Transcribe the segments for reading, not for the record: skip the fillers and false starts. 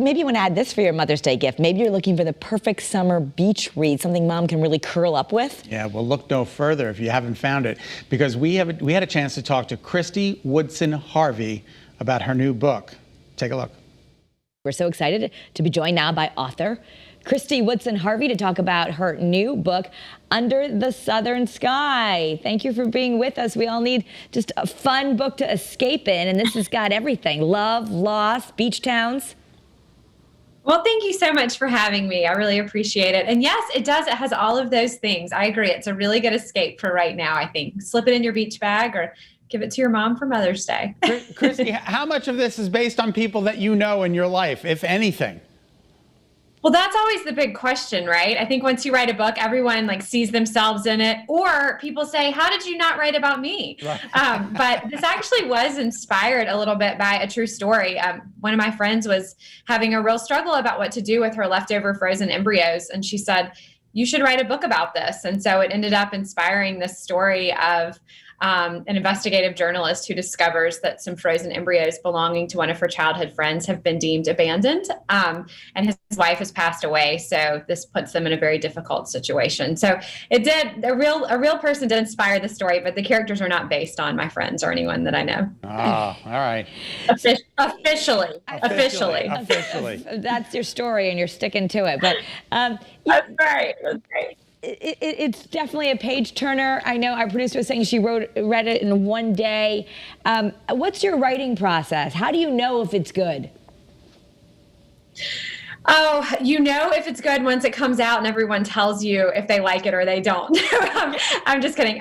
Maybe you want to add this for your Mother's Day gift. Maybe you're looking for the perfect summer beach read, something mom can really curl up with. Yeah, well, look no further if you haven't found it, because we had a chance to talk to Kristy Woodson Harvey about her new book. Take a look. We're so excited to be joined now by author Kristy Woodson Harvey to talk about her new book, Under the Southern Sky. Thank you for being with us. We all need just a fun book to escape in, and this has got everything: love, loss, beach towns. Well, thank you so much for having me. I really appreciate it. And yes, it does. It has all of those things. I agree. It's a really good escape for right now, I think. Slip it in your beach bag or give it to your mom for Mother's Day. Kristy, how much of this is based on people that you know in your life, if anything? Well, that's always the big question, right? I think once you write a book, everyone sees themselves in it, or people say, how did you not write about me? Right. But this actually was inspired a little bit by a true story. One of my friends was having a real struggle about what to do with her leftover frozen embryos. And she said, you should write a book about this. And so it ended up inspiring this story of an investigative journalist who discovers that some frozen embryos belonging to one of her childhood friends have been deemed abandoned, and his wife has passed away. So this puts them in a very difficult situation. So it did, a real person did inspire the story, but the characters are not based on my friends or anyone that I know. Oh, all right. Officially. That's your story, and you're sticking to it. But That's right. it's definitely a page turner. I know our producer was saying she read it in one day. What's your writing process? How do you know if it's good? Oh, you know if it's good once it comes out and everyone tells you if they like it or they don't. I'm just kidding.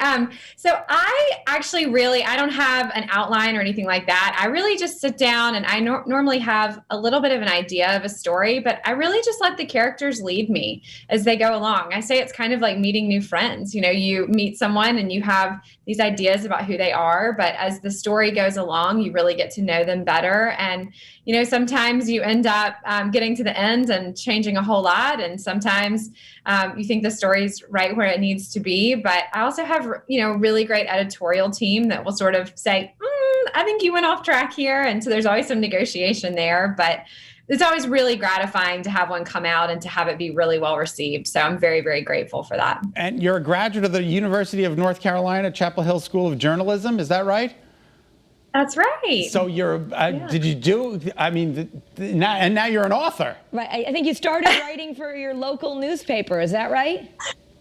So I actually I don't have an outline or anything like that. I really just sit down, and I normally have a little bit of an idea of a story, but I really just let the characters lead me as they go along. I say it's kind of like meeting new friends. You know, you meet someone and you have these ideas about who they are, but as the story goes along, you really get to know them better. And, you know, sometimes you end up getting to the end and changing a whole lot. And sometimes you think the story's right where it needs to be. But I also have, really great editorial team that will sort of say, I think you went off track here. And so there's always some negotiation there. But it's always really gratifying to have one come out and to have it be really well received. So I'm very, very grateful for that. And you're a graduate of the University of North Carolina, Chapel Hill School of Journalism. Is that right? That's right. So did you do, now you're an author. Right. I think you started writing for your local newspaper. Is that right?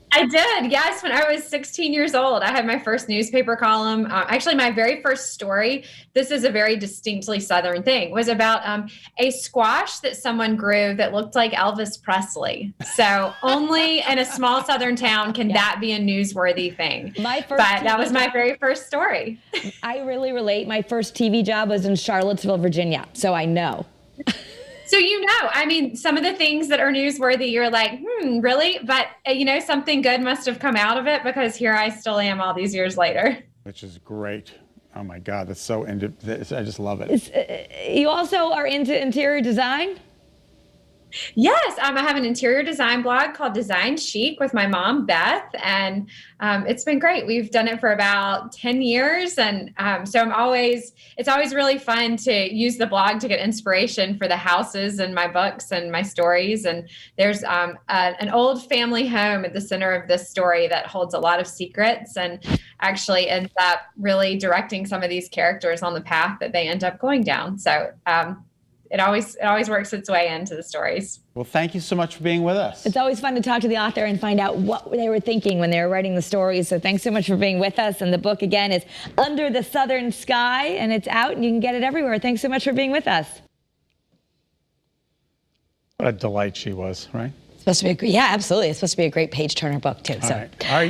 I did, yes. When I was 16 years old, I had my first newspaper column. Actually, my very first story, this is a very distinctly Southern thing, was about a squash that someone grew that looked like Elvis Presley. So only in a small Southern town can that be a newsworthy thing. But that was my very first story. I really relate. My first TV job was in Charlottesville, Virginia, so I know. So, some of the things that are newsworthy, you're like, really? But, something good must have come out of it, because here I still am all these years later. Which is great. Oh, my God. That's so, I just love it. You also are into interior design? Yes, I have an interior design blog called Design Chic with my mom, Beth, and it's been great. We've done it for about 10 years, and so it's always really fun to use the blog to get inspiration for the houses and my books and my stories. And there's an old family home at the center of this story that holds a lot of secrets, and actually ends up really directing some of these characters on the path that they end up going down. So it always works its way into the stories. Well, thank you so much for being with us. It's always fun to talk to the author and find out what they were thinking when they were writing the stories. So thanks so much for being with us. And the book, again, is Under the Southern Sky, and it's out, and you can get it everywhere. Thanks so much for being with us. What a delight she was, right? It's supposed to be yeah, absolutely. It's supposed to be a great page turner book, too. All right.